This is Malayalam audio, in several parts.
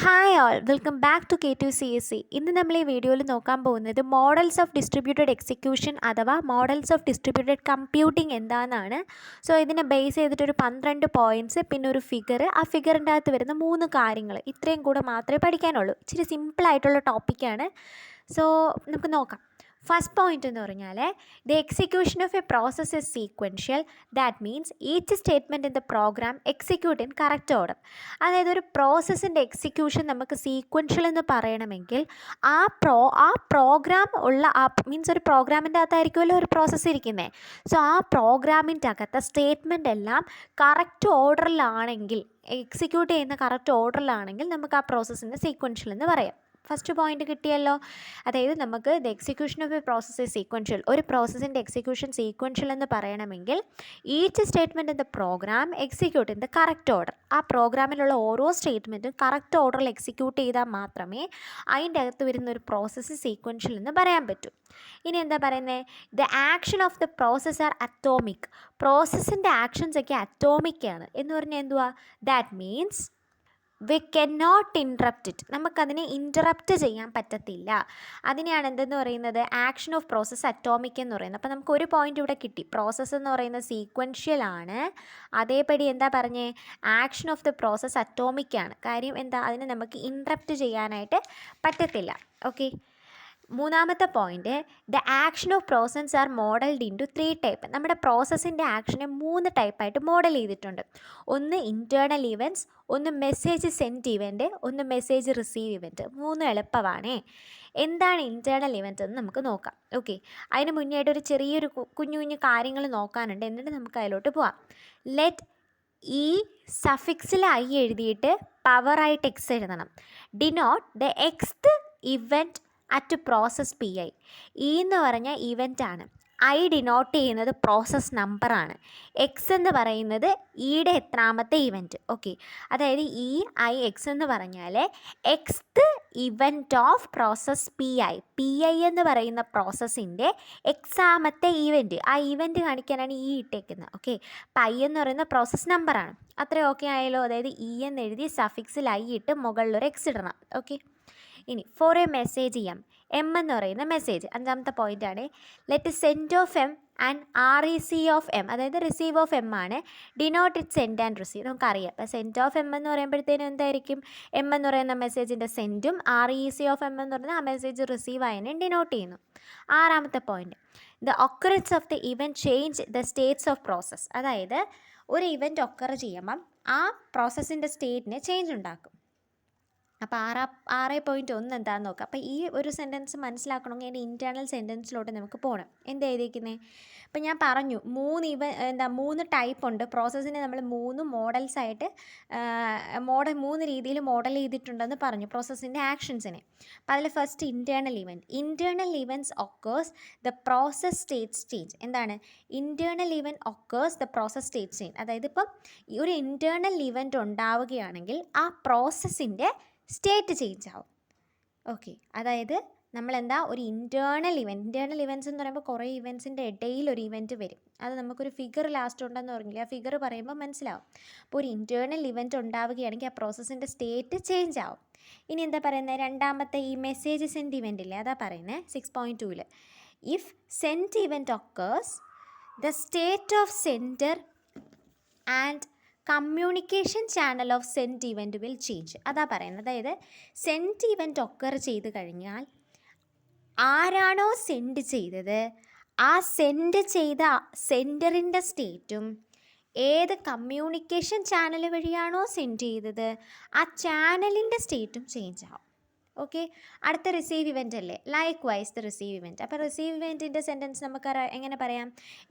Hi all, welcome back to K2CSE. ഇന്ന് നമ്മൾ ഈ വീഡിയോയിൽ നോക്കാൻ പോകുന്നത് മോഡൽസ് ഓഫ് ഡിസ്ട്രിബ്യൂട്ടഡ് എക്സിക്യൂഷൻ അഥവാ മോഡൽസ് ഓഫ് ഡിസ്ട്രിബ്യൂട്ടഡ് കമ്പ്യൂട്ടിംഗ് എന്താണെന്നാണ്. സോ ഇതിനെ ബേസ് ചെയ്തിട്ടൊരു 12 പോയിൻറ്റ്സ്, പിന്നെ ഒരു ഫിഗർ, ആ ഫിഗറിൻ്റെ അകത്ത് വരുന്ന 3 കാര്യങ്ങൾ, ഇത്രയും കൂടെ മാത്രമേ പഠിക്കാനുള്ളൂ. ഇച്ചിരി സിമ്പിളായിട്ടുള്ള ടോപ്പിക്കാണ്. സോ നമുക്ക് നോക്കാം. ഫസ്റ്റ് പോയിന്റ് എന്ന് പറഞ്ഞാൽ the execution of A process is sequential. That means each statement in the program execute in correct order. അതായത് ഒരു പ്രോസസ്സിൻ്റെ എക്സിക്യൂഷൻ നമുക്ക് സീക്വൻഷ്യൽ എന്ന് പറയണമെങ്കിൽ ആ പ്രോഗ്രാം ഉള്ള മീൻസ് ഒരു പ്രോഗ്രാമിൻ്റെ അകത്തായിരിക്കുമല്ലോ ഒരു പ്രോസസ്സ് ഇരിക്കുന്നത്. സോ ആ പ്രോഗ്രാമിൻ്റെ അകത്തെ സ്റ്റേറ്റ്മെൻ്റ് എല്ലാം കറക്റ്റ് ഓർഡറിലാണെങ്കിൽ, എക്സിക്യൂട്ട് ചെയ്യുന്ന കറക്റ്റ് ഓർഡറിലാണെങ്കിൽ നമുക്ക് ആ പ്രോസസ്സിൻ്റെ സീക്വൻഷ്യൽ എന്ന് പറയാം. ഫസ്റ്റ് പോയിന്റ് കിട്ടിയല്ലോ. അതായത് നമുക്ക് the execution of A process is sequential. ഒരു പ്രോസസ്സിൻ്റെ എക്സിക്യൂഷൻ സീക്വൻഷ്യൽ എന്ന് പറയണമെങ്കിൽ each statement in the program execute in the correct order. ആ പ്രോഗ്രാമിലുള്ള ഓരോ സ്റ്റേറ്റ്മെൻറ്റും കറക്റ്റ് ഓർഡറിൽ എക്സിക്യൂട്ട് ചെയ്താൽ മാത്രമേ അതിൻ്റെ അകത്ത് വരുന്ന ഒരു പ്രോസസ്സ് സീക്വൻഷ്യൽ എന്ന് പറയാൻ പറ്റൂ. ഇനി എന്താ പറയുന്നത്? The action of the process are atomic. പ്രോസസ്സിൻ്റെ ആക്ഷൻസ് ഒക്കെ അറ്റോമിക് ആണ് എന്ന് പറഞ്ഞാൽ എന്തുവാ? That means we can not interrupt it. നമുക്കതിനെ ഇൻറ്ററപ്റ്റ് ചെയ്യാൻ പറ്റത്തില്ല. അതിനെയാണ് എന്തെന്ന് പറയുന്നത്? ആക്ഷൻ ഓഫ് പ്രോസസ്സ് അറ്റോമിക് എന്ന് പറയുന്നത്. അപ്പോൾ നമുക്ക് ഒരു പോയിൻ്റ് ഇവിടെ കിട്ടി. പ്രോസസ്സ് എന്ന് പറയുന്നത് സീക്വൻഷ്യൽ ആണ്. അതേപടി എന്താ പറഞ്ഞേ? Action of the process atomic ആണ്. കാര്യം എന്താ? അതിനെ നമുക്ക് ഇൻറ്ററപ്റ്റ് ചെയ്യാനായിട്ട് പറ്റത്തില്ല. ഓക്കെ. മൂന്നാമത്തെ point, the action of process are modelled into 3 type. നമ്മുടെ പ്രോസസ്സിൻ്റെ ആക്ഷനെ 3 ടൈപ്പായിട്ട് മോഡൽ ചെയ്തിട്ടുണ്ട്. ഒന്ന് ഇൻറ്റേർണൽ ഇവൻറ്റ്സ്, ഒന്ന് മെസ്സേജ് സെൻഡ് ഇവൻറ്റ്, ഒന്ന് മെസ്സേജ് റിസീവ് ഇവൻറ്റ്. 3 എളുപ്പമാണേ. എന്താണ് ഇൻറ്റേർണൽ ഇവൻറ്റ് എന്ന് നമുക്ക് നോക്കാം. ഓക്കെ. അതിന് മുന്നേയായിട്ട് ഒരു ചെറിയൊരു കുഞ്ഞു കുഞ്ഞു കാര്യങ്ങൾ നോക്കാനുണ്ട്. എന്നിട്ട് നമുക്ക് അതിലോട്ട് പോവാം. ലെറ്റ് ഈ സഫിക്സിൽ ഐ എഴുതിയിട്ട് പവറായിട്ട് എക്സ് എഴുതണം. Denote the xth event at process P I. E എന്ന് പറഞ്ഞാൽ ഇവൻ്റാണ്. ഐ ഡിനോട്ട് ചെയ്യുന്നത് പ്രോസസ് നമ്പറാണ്. എക്സ് എന്ന് പറയുന്നത് ഇയുടെ എത്രാമത്തെ ഇവൻറ്റ്. ഓക്കെ. അതായത് ഇ ഐ എക്സ് എന്ന് പറഞ്ഞാൽ xth event of process P I. P I എന്ന് പറയുന്ന പ്രോസസ്സിൻ്റെ എക്സാമത്തെ ഇവൻറ്റ്. ആ ഇവൻറ്റ് കാണിക്കാനാണ് ഇ ഇട്ടേക്കുന്നത്. ഓക്കെ. അപ്പം ഐ എന്ന് പറയുന്ന പ്രോസസ് നമ്പറാണ്. അത്രയും ഓക്കെ ആയല്ലോ. അതായത് ഇ എന്ന് എഴുതി സഫിക്സിൽ ഐ ഇട്ട് മുകളിലൊരു എക്സ് ഇടണം. ഓക്കെ. ഇനി for a message M. M എന്ന് പറയുന്ന മെസ്സേജ് 5ാമത്തെ പോയിൻ്റാണ്. Let send of M and REC of M, അതായത് റിസീവ് ഓഫ് എം ആണ്. Denote it send and receive. നമുക്കറിയാം. അപ്പോൾ സെൻഡ് ഓഫ് എം എന്ന് പറയുമ്പോഴത്തേനും എന്തായിരിക്കും? എം എന്ന് പറയുന്ന മെസ്സേജിൻ്റെ സെൻഡും REC ഓഫ് എം എന്ന് പറയുന്ന ആ മെസ്സേജ് റിസീവ് ആയതിനെ ഡിനോട്ട് ചെയ്യുന്നു. 6ാമത്തെ point, the occurrence of the event change the states of process. അതായത് ഒരു ഇവൻറ്റ് ഒക്കർ ചെയ്യുമ്പം ആ പ്രോസസ്സിൻ്റെ സ്റ്റേറ്റിന് ചേഞ്ച് ഉണ്ടാക്കും. അപ്പോൾ 6.1 എന്താണെന്ന് നോക്കാം. അപ്പോൾ ഈ ഒരു സെൻറ്റൻസ് മനസ്സിലാക്കണമെങ്കിൽ അതിൻ്റെ ഇൻറ്റേർണൽ സെൻറ്റൻസിലോട്ട് നമുക്ക് പോകണം. എന്താ എഴുതിയിരിക്കുന്നത്? അപ്പോൾ ഞാൻ പറഞ്ഞു 3 ടൈപ്പ് ഉണ്ട്. പ്രോസസ്സിനെ നമ്മൾ 3 മോഡൽസായിട്ട് 3 രീതിയിൽ മോഡൽ ചെയ്തിട്ടുണ്ടെന്ന് പറഞ്ഞു പ്രോസസ്സിൻ്റെ ആക്ഷൻസിനെ. അപ്പോൾ അതിൽ first internal event. Internal events occurs the process states change. എന്താണ് internal event? Occurs the process states change. അതായത് ഇപ്പം ഒരു ഇൻറ്റേർണൽ ഇവൻറ്റ് ഉണ്ടാവുകയാണെങ്കിൽ ആ പ്രോസസ്സിൻ്റെ സ്റ്റേറ്റ് ചേഞ്ച് ആവും. ഓക്കെ. അതായത് നമ്മളെന്താ ഒരു ഇൻറ്റേർണൽ ഇവൻറ്റ്സ് എന്ന് പറയുമ്പോൾ കുറേ ഇവൻറ്റ്സിൻ്റെ ഇടയിൽ ഒരു ഇവൻറ്റ് വരും. അത് നമുക്കൊരു ഫിഗർ ലാസ്റ്റ് ഉണ്ടെന്ന് പറഞ്ഞില്ല. ആ ഫിഗർ പറയുമ്പോൾ മനസ്സിലാവും. അപ്പോൾ ഒരു ഇൻറ്റേർണൽ ഇവൻറ്റ് ഉണ്ടാവുകയാണെങ്കിൽ ആ പ്രോസസ്സിൻ്റെ സ്റ്റേറ്റ് ചേഞ്ച് ആവും. ഇനി എന്താ പറയുന്നത്? രണ്ടാമത്തെ ഈ മെസ്സേജ് സെൻഡ് ഇവൻ്റ് ഇല്ലേ, അതാ പറയുന്നത് 6.2. If send event occurs the state of sender and communication channel of send event will change. അതാ പറയുന്നത്. അതായത് സെൻഡ് ഇവൻറ്റ് ഒക്കർ ചെയ്ത് കഴിഞ്ഞാൽ ആരാണോ സെൻഡ് ചെയ്തത് ആ സെൻഡ് ചെയ്ത സെൻഡറിൻ്റെ സ്റ്റേറ്റും ഏത് കമ്മ്യൂണിക്കേഷൻ ചാനൽ വഴിയാണോ സെൻഡ് ചെയ്തത് ആ ചാനലിൻ്റെ സ്റ്റേറ്റും ചേഞ്ച് ആവും. ഓക്കെ. അടുത്ത റിസീവ് ഇവൻ്റ് അല്ലേ? Likewise the receive event. അപ്പോൾ റിസീവ് ഇവൻറ്റിൻ്റെ സെൻറ്റൻസ് നമുക്ക് എങ്ങനെ പറയാം?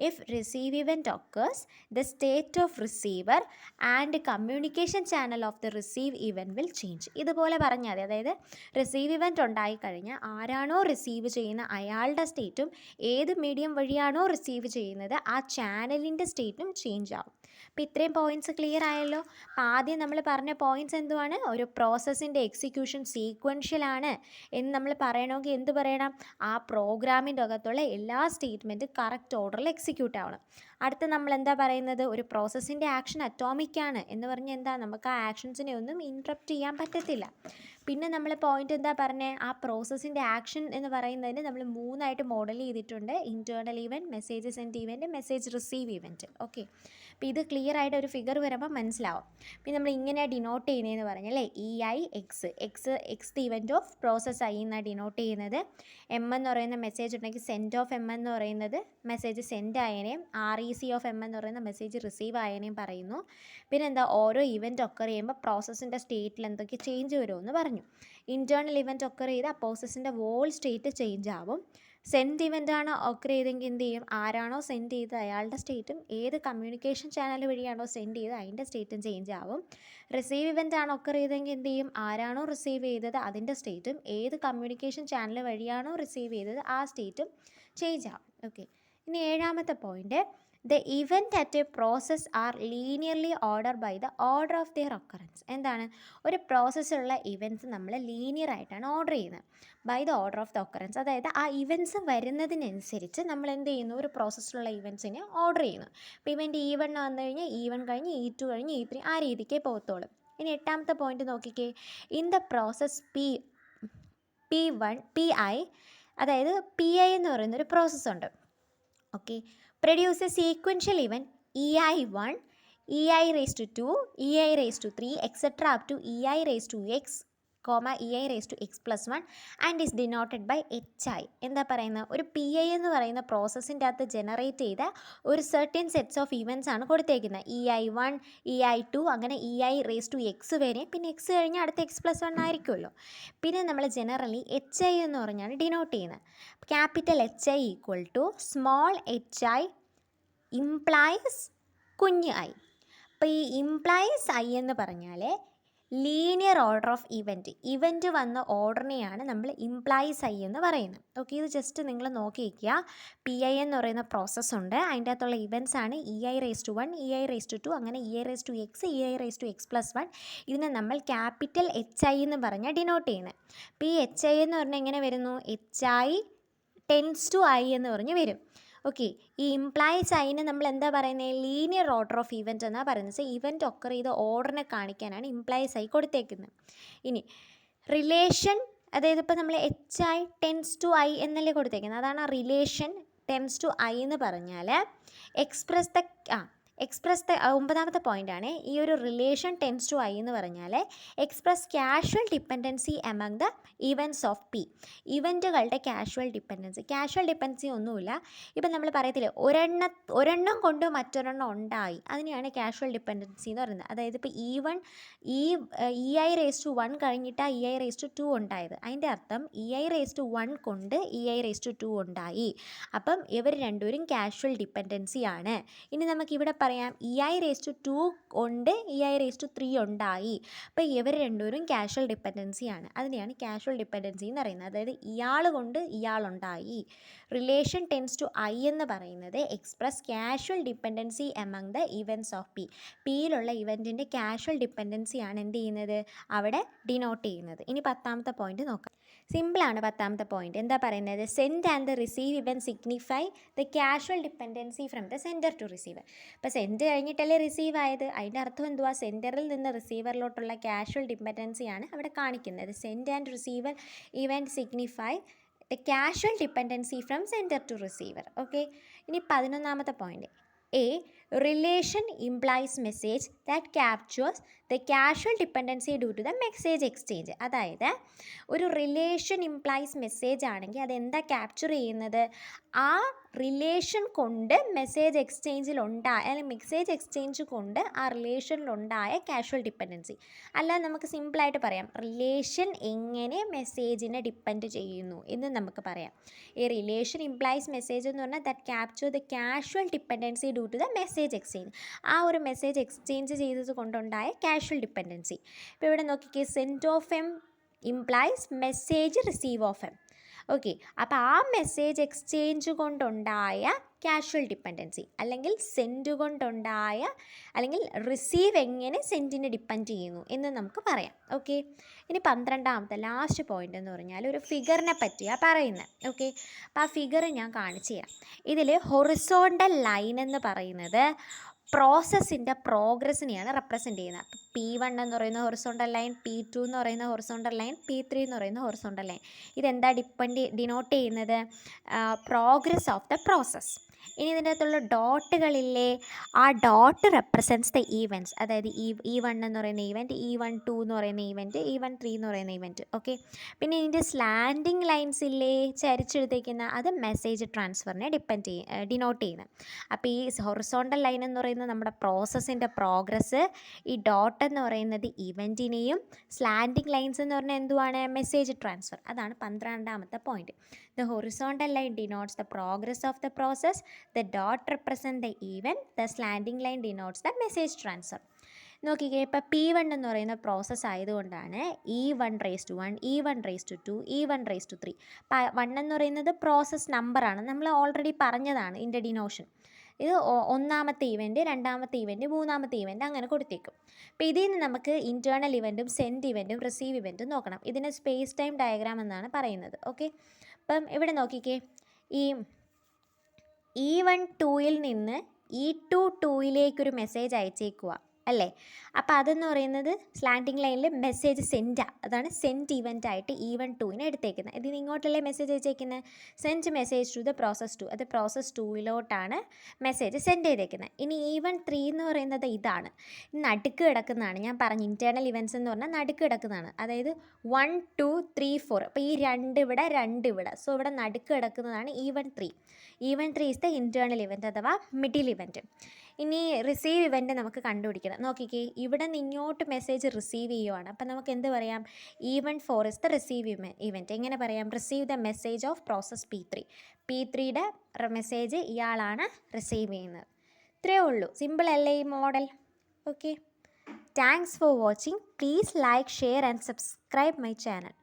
If receive event occurs the state of receiver and communication channel of the receive event will change. ഇതുപോലെ പറഞ്ഞാൽ മതി. അതായത് റിസീവ് ഇവൻറ്റ് ഉണ്ടായിക്കഴിഞ്ഞാൽ ആരാണോ റിസീവ് ചെയ്യുന്ന അയാളുടെ സ്റ്റേറ്റും ഏത് മീഡിയം വഴിയാണോ റിസീവ് ചെയ്യുന്നത് ആ ചാനലിൻ്റെ സ്റ്റേറ്റും ചേഞ്ച് ആവും. അപ്പോൾ ഇത്രയും പോയിൻറ്റ്സ് ക്ലിയർ ആയല്ലോ. അപ്പോൾ ആദ്യം നമ്മൾ പറഞ്ഞ പോയിൻറ്റ്സ് എന്തുവാണ്? ഒരു പ്രോസസ്സിൻ്റെ എക്സിക്യൂഷൻ സീക്വൻഷ്യൽ ആണ് എന്ന് നമ്മൾ പറയണമെങ്കിൽ എന്ത് പറയണം? ആ പ്രോഗ്രാമിൻ്റെ അകത്തുള്ള എല്ലാ സ്റ്റേറ്റ്മെൻറ്റും കറക്റ്റ് ഓർഡറിൽ എക്സിക്യൂട്ട് ആവണം. അടുത്ത് നമ്മൾ എന്താ പറയുന്നത്? ഒരു പ്രോസസ്സിൻ്റെ ആക്ഷൻ അറ്റോമിക് ആണ് എന്ന് പറഞ്ഞാൽ എന്താ? നമുക്ക് ആ ആക്ഷൻസിനെ ഒന്നും ഇൻട്രപ്റ്റ് ചെയ്യാൻ പറ്റത്തില്ല. പിന്നെ നമ്മൾ പോയിന്റ് എന്താ പറഞ്ഞത്? ആ പ്രോസസ്സിൻ്റെ ആക്ഷൻ എന്ന് പറയുന്നതിന് നമ്മൾ 3ആയിട്ട് മോഡൽ ചെയ്തിട്ടുണ്ട്. Internal event, message send event, message receive event. Okay, അപ്പോൾ ഇത് ക്ലിയർ ആയിട്ട് ഒരു ഫിഗർ വരുമ്പോൾ മനസ്സിലാവും. പിന്നെ നമ്മൾ ഇങ്ങനെ ഡിനോട്ട് ചെയ്യുന്നതെന്ന് പറഞ്ഞാൽ X the event of process I എന്നാണ് ഡിനോട്ട് ചെയ്യുന്നത്. എം എന്ന് പറയുന്ന മെസ്സേജ് ഉണ്ടെങ്കിൽ സെൻഡ് ഓഫ് എം എന്ന് പറയുന്നത് മെസ്സേജ് സെൻഡ് ആയതിനെയും REC ഓഫ് എം എന്ന് പറയുന്ന മെസ്സേജ് റിസീവ് ആയതിനെയും പറയുന്നു. പിന്നെ എന്താ? ഓരോ ഇവൻറ്റ് ഒക്കർ ചെയ്യുമ്പോൾ പ്രോസസ്സിൻ്റെ സ്റ്റേറ്റിൽ എന്തൊക്കെ ചേഞ്ച് വരുമെന്ന് പറഞ്ഞു. ഇൻറ്റേർണൽ ഇവൻറ്റ് ഒക്കർ ചെയ്ത് ആ പ്രോസസ്സിൻ്റെ വോൾ സ്റ്റേറ്റ് ചേഞ്ച് ആവും. സെൻഡ് ഇവൻ്റ് ആണ് ഒക്കർ ചെയ്തെങ്കിൽ എന്ത് ചെയ്യും? ആരാണോ സെൻഡ് ചെയ്തത് അയാളുടെ സ്റ്റേറ്റും ഏത് കമ്മ്യൂണിക്കേഷൻ ചാനൽ വഴിയാണോ സെൻഡ് ചെയ്തത് അതിൻ്റെ സ്റ്റേറ്റും ചേഞ്ച് ആവും. റിസീവ് ഇവൻ്റ് ആണ് ഒക്കർ ചെയ്തെങ്കിൽ എന്ത് ചെയ്യും? ആരാണോ റിസീവ് ചെയ്തത് അതിൻ്റെ സ്റ്റേറ്റും ഏത് കമ്മ്യൂണിക്കേഷൻ ചാനൽ വഴിയാണോ റിസീവ് ചെയ്തത് ആ സ്റ്റേറ്റും ചേഞ്ച് ആവും. ഓക്കെ, ഇനി 7ാമത്തെ point, the event at a process are linearly order by the order of their occurrence. എന്താണ്? ഒരു പ്രോസസ്സിലുള്ള ഇവൻറ്റ്സ് നമ്മൾ ലീനിയർ ആയിട്ടാണ് ഓർഡർ ചെയ്യുന്നത്. By the order of the occurrence, അതായത് ആ ഇവൻറ്റ്സ് വരുന്നതിനനുസരിച്ച് നമ്മൾ എന്ത് ചെയ്യുന്നു? ഒരു പ്രോസസ്സിലുള്ള ഇവൻറ്റ്സിനെ ഓർഡർ ചെയ്യുന്നു. ഇപ്പോൾ ഇവൻറ്റ് E1 വന്നു കഴിഞ്ഞാൽ E1 കഴിഞ്ഞ് E2 കഴിഞ്ഞ് E3 ആ രീതിക്കേ പോകത്തുള്ളൂ. ഇനി 8ാമത്തെ പോയിന്റ് നോക്കിക്കേ. ഇൻ ദ പ്രോസസ് PI, അതായത് PI എന്ന് പറയുന്നൊരു പ്രോസസ്സുണ്ട്. Okay, produce a sequential event EI1, EI raised to 2, EI raised to 3, etc. up to EI raised to X, EI raised to X plus 1 and is denoted by HI. എന്താ പറയുന്നത്? ഒരു PI എന്ന് പറയുന്ന പ്രോസസ്സിൻ്റെ അകത്ത് ജനറേറ്റ് ചെയ്ത ഒരു സെർട്ടൻ സെറ്റ്സ് ഓഫ് ഇവൻറ്റ്സ് ആണ് കൊടുത്തേക്കുന്നത്. EI1, EI2 അങ്ങനെ EI raised to X വരെ. പിന്നെ X കഴിഞ്ഞാൽ അടുത്ത X plus 1 ആയിരിക്കുമല്ലോ. പിന്നെ നമ്മൾ ജനറലി HI എന്ന് പറഞ്ഞാണ് ഡിനോട്ട് ചെയ്യുന്നത്. Capital HI equal to small HI implies കുഞ്ഞ് I. അപ്പോൾ ഈ ഇംപ്ലൈസ് I എന്ന് പറഞ്ഞാൽ ലീനിയർ ഓർഡർ ഓഫ് ഇവൻറ്റ് വന്ന ഓർഡറിനെയാണ് നമ്മൾ ഇംപ്ലൈസ് I എന്ന് പറയുന്നത്. ഓക്കെ, ഇത് ജസ്റ്റ് നിങ്ങൾ നോക്കി വയ്ക്കുക. PI എന്ന് പറയുന്ന പ്രോസസ്സുണ്ട്, അതിൻ്റെ അകത്തുള്ള ഇവൻറ്റ്സ് ആണ് EI raised to 1, EI raised to 2 അങ്ങനെ EI raised to X, EI raised to X plus 1. ഇതിനെ നമ്മൾ ക്യാപിറ്റൽ HI എന്ന് പറഞ്ഞാൽ ഡിനോട്ട് ചെയ്യുന്നത്. അപ്പോൾ ഈ HI എന്ന് പറഞ്ഞാൽ എങ്ങനെ വരുന്നു? HI ടെൻസ് ടു I എന്ന് പറഞ്ഞ് വരും. ഓക്കെ, ഈ ഇംപ്ലൈസ് ഐനെ നമ്മൾ എന്താ പറയുന്നത്? ലീനിയർ ഓർഡർ ഓഫ് ഇവൻറ്റ് എന്നാണ് പറയുന്നത്. സോ ഇവൻറ്റ് ഒക്കർ ചെയ്ത ഓർഡറിനെ കാണിക്കാനാണ് ഇംപ്ലൈസ് ഐ കൊടുത്തേക്കുന്നത്. ഇനി റിലേഷൻ, അതായത് ഇപ്പോൾ നമ്മൾ HI ടെൻസ് ടു I എന്നല്ലേ കൊടുത്തേക്കുന്നത്, അതാണ് ആ റിലേഷൻ ടെൻസ് ടു I എന്ന് പറഞ്ഞാൽ എക്സ്പ്രസ് ദ 9ാമത്തെ പോയിൻ്റാണ്. ഈ ഒരു റിലേഷൻ ടെൻസ് ടു I എന്ന് പറഞ്ഞാൽ express casual dependency among the events of P. ഇവൻറ്റുകളുടെ കാഷ്വൽ ഡിപ്പെൻഡൻസി ഒന്നുമില്ല. ഇപ്പം നമ്മൾ പറയത്തില്ലേ ഒരെണ്ണം കൊണ്ട് മറ്റൊരെണ്ണം ഉണ്ടായി, അതിനെയാണ് കാഷ്വൽ ഡിപ്പെൻഡൻസി എന്ന് പറയുന്നത്. അതായത് ഇപ്പോൾ EI raised to 1 കഴിഞ്ഞിട്ടാണ് EI raised to 2 ഉണ്ടായത്. അതിൻ്റെ അർത്ഥം EI raised to 1 കൊണ്ട് EI raised to 2 ഉണ്ടായി. അപ്പം ഇവർ രണ്ടുപേരും കാഷ്വൽ ഡിപ്പെൻഡൻസി ആണ്. ഇനി നമുക്കിവിടെ പറയാം EI raised to 2 കൊണ്ട് EI raised to 3 ഉണ്ടായി. അപ്പോൾ ഇവർ രണ്ടുപേരും കാഷ്വൽ ഡിപ്പെൻഡൻസി ആണ്. അതിനെയാണ് കാഷ്വൽ ഡിപ്പെൻഡൻസി എന്ന് പറയുന്നത്. അതായത് ഇയാൾ കൊണ്ട് ഇയാളുണ്ടായി. റിലേഷൻ ടെൻസ് ടു I എന്ന് പറയുന്നത് express casual dependency among the events of Pയിലുള്ള ഇവൻറ്റിൻ്റെ കാഷ്വൽ ഡിപ്പെൻഡൻസി ആണ് എന്ത് ചെയ്യുന്നത്? അവിടെ ഡിനോട്ട് ചെയ്യുന്നത്. ഇനി 10ാമത്തെ പോയിന്റ് നോക്കാം. സിമ്പിളാണ് 10ാമത്തെ പോയിന്റ്. എന്താ പറയുന്നത്? Send and the receive event signify the casual dependency from the sender to receiver. ഇപ്പോൾ സെൻഡ് കഴിഞ്ഞിട്ടല്ലേ റിസീവ് ആയത്, അതിൻ്റെ അർത്ഥം എന്തുവാ? സെൻഡറിൽ നിന്ന് റിസീവറിലോട്ടുള്ള കാഷ്വൽ ഡിപ്പെൻഡൻസിയാണ് അവിടെ കാണിക്കുന്നത്. Send and receiver event signify the casual dependency from sender to receiver. Okay, ഇനി 11ാമത്തെ point. A relation implies message that captures the casual dependency due to the message exchange. അതായത് ഒരു റിലേഷൻ ഇംപ്ലൈസ് മെസ്സേജ് ആണെങ്കിൽ അതെന്താ ക്യാപ്ചർ ചെയ്യുന്നത്? ആ റിലേഷൻ കൊണ്ട് മെസ്സേജ് എക്സ്ചേഞ്ച് കൊണ്ട് ആ റിലേഷനിലുണ്ടായ കാഷ്വൽ ഡിപ്പെൻഡൻസി. അല്ലാതെ നമുക്ക് സിമ്പിളായിട്ട് പറയാം റിലേഷൻ എങ്ങനെ മെസ്സേജിനെ ഡിപ്പെൻഡ് ചെയ്യുന്നു എന്ന് നമുക്ക് പറയാം. ഈ റിലേഷൻ ഇംപ്ലൈസ് മെസ്സേജ് എന്ന് പറഞ്ഞാൽ that capture the casual dependency due to the message exchange. ആ ഒരു മെസ്സേജ് എക്സ്ചേഞ്ച് ചെയ്തത് കൊണ്ടുണ്ടായ കാഷ്വൽ ഡിപ്പെൻഡൻസി. ഇപ്പോൾ ഇവിടെ നോക്കിക്കേ, send of M implies message receive of M. Okay, അപ്പോൾ ആ മെസ്സേജ് എക്സ്ചേഞ്ച് കൊണ്ടുണ്ടായ കാഷ്വൽ ഡിപ്പെൻഡൻസി അല്ലെങ്കിൽ സെൻഡ് കൊണ്ടുണ്ടായ അല്ലെങ്കിൽ റിസീവ് എങ്ങനെ സെൻഡിനെ ഡിപ്പെൻഡ് ചെയ്യുന്നു എന്ന് നമുക്ക് പറയാം. ഓക്കെ, ഇനി 12ാമത്തെ ലാസ്റ്റ് പോയിൻ്റ് എന്ന് പറഞ്ഞാൽ ഒരു ഫിഗറിനെ പറ്റിയാണ് പറയുന്നത്. ഓക്കെ, അപ്പോൾ ആ ഫിഗർ ഞാൻ കാണിച്ചു തരാം. ഇതിൽ ഹൊറിസോണ്ടൽ ലൈൻ എന്ന് പറയുന്നത് പ്രോസസ്സിൻ്റെ പ്രോഗ്രസ്സിനെയാണ് റെപ്രസെൻ്റ് ചെയ്യുന്നത്. P1 എന്ന് പറയുന്ന ഹൊറിസോണ്ടൽ ലൈൻ, P2 എന്ന് പറയുന്ന ഹൊറിസോണ്ടൽ ലൈൻ, P3 എന്ന് പറയുന്ന ഹൊറിസോണ്ടൽ ലൈൻ. ഇതെന്താ ഡിനോട്ട് ചെയ്യുന്നത്? Progress of the process. ഇനി ഇതിൻ്റെ അകത്തുള്ള ഡോട്ടുകളില്ലേ, ആ ഡോട്ട് റെപ്രസെൻറ്റ്സ് ദ ഈവൻറ്റ്സ്. അതായത് E1 എന്ന് പറയുന്ന ഈവൻറ്റ്, E12 എന്ന് പറയുന്ന ഈവൻറ്റ്, E13 എന്ന് പറയുന്ന ഈവൻറ്റ്. ഓക്കെ, പിന്നെ ഇതിൻ്റെ സ്ലാൻഡിങ് ലൈൻസ് ഇല്ലേ ചരിച്ചെടുത്തേക്കുന്ന, അത് മെസ്സേജ് ട്രാൻസ്ഫറിനെ ഡിനോട്ട് ചെയ്യുന്നത്. അപ്പോൾ ഈ ഹൊറിസോണ്ടൽ ലൈൻ എന്ന് പറയുന്നത് നമ്മുടെ പ്രോസസ്സിൻ്റെ പ്രോഗ്രസ്, ഈ ഡോട്ട് എന്ന് പറയുന്നത് ഇവൻറ്റിനെയും, സ്ലാൻഡിങ് ലൈൻസ് എന്ന് പറഞ്ഞാൽ എന്തുവാണ്? Message transfer. അതാണ് 12ാമത്തെ point. The horizontal line denotes the progress of the process. The dot represents the event. The slanting line denotes the message transfer. നോക്കിക്കേ, ഇപ്പോൾ P1 എന്ന് പറയുന്ന പ്രോസസ്സ് ആയതുകൊണ്ടാണ് E1⁻1, E1⁻2, E1⁻3. 1 എന്ന് പറയുന്നത് പ്രോസസ്സ് നമ്പറാണ്, നമ്മൾ ഓൾറെഡി പറഞ്ഞതാണ് ഇതിൻ്റെ ഡിനോഷൻ. ഇത് ഒന്നാമത്തെ ഇവൻറ്റ്, രണ്ടാമത്തെ ഇവൻറ്റ്, മൂന്നാമത്തെ ഇവൻറ്റ് അങ്ങനെ കൊടുത്തേക്കും. അപ്പോൾ ഇതിൽ നിന്ന് നമുക്ക് ഇൻറ്റേർണൽ ഇവൻറ്റും സെൻഡ് ഇവൻറ്റും റിസീവ് ഇവൻറ്റും നോക്കണം. ഇതിനെ സ്പേസ് ടൈം ഡയഗ്രാം എന്നാണ് പറയുന്നത്. ഓക്കെ, അപ്പം ഇവിടെ നോക്കിക്കേ, ഈ E12 നിന്ന് E22 മെസ്സേജ് അയച്ചേക്കുക അല്ലേ? അപ്പോൾ അതെന്ന് പറയുന്നത് സ്ലാൻഡിങ് ലൈനിൽ മെസ്സേജ് സെൻഡാണ്. അതാണ് സെൻഡ് ഇവൻ്റ് ആയിട്ട് E12 എടുത്തേക്കുന്നത്. ഇതിന് ഇങ്ങോട്ടല്ലേ മെസ്സേജ് അയച്ചേക്കുന്നത്? Send message to the process 2. അത് പ്രോസസ് 2 മെസ്സേജ് സെൻഡ് ചെയ്തേക്കുന്നത്. ഇനി E13 എന്ന് പറയുന്നത് ഇതാണ്, നടുക്ക് കിടക്കുന്നതാണ്. ഞാൻ പറഞ്ഞു ഇൻറ്റേർണൽ ഇവൻറ്റ്സ് എന്ന് പറഞ്ഞാൽ നടുക്ക് കിടക്കുന്നതാണ്. അതായത് 1, 2, 3, 4. അപ്പോൾ ഈ 2 ഇവിടെ, 2 ഇവിടെ. സോ ഇവിടെ നടുക്ക് കിടക്കുന്നതാണ് E13. E13 is the internal event അഥവാ മിഡിൽ ഇവൻറ്റ്. ഇനി റിസീവ് ഇവൻറ്റ് നമുക്ക് കണ്ടുപിടിക്കണം. നോക്കിക്കേ, ഇവിടെ നിന്ന് ഇങ്ങോട്ട് മെസ്സേജ് റിസീവ് ചെയ്യുവാണ്. അപ്പം നമുക്ക് എന്ത് പറയാം? E14 is the receive event. എങ്ങനെ പറയാം? Receive the message of process P3. P3യുടെ മെസ്സേജ് ഇയാളാണ് റിസീവ് ചെയ്യുന്നത്. ഇത്രയേ ഉള്ളൂ. സിമ്പിൾ അല്ലേ ഈ model? Okay, thanks for watching. Please like, share and subscribe my channel.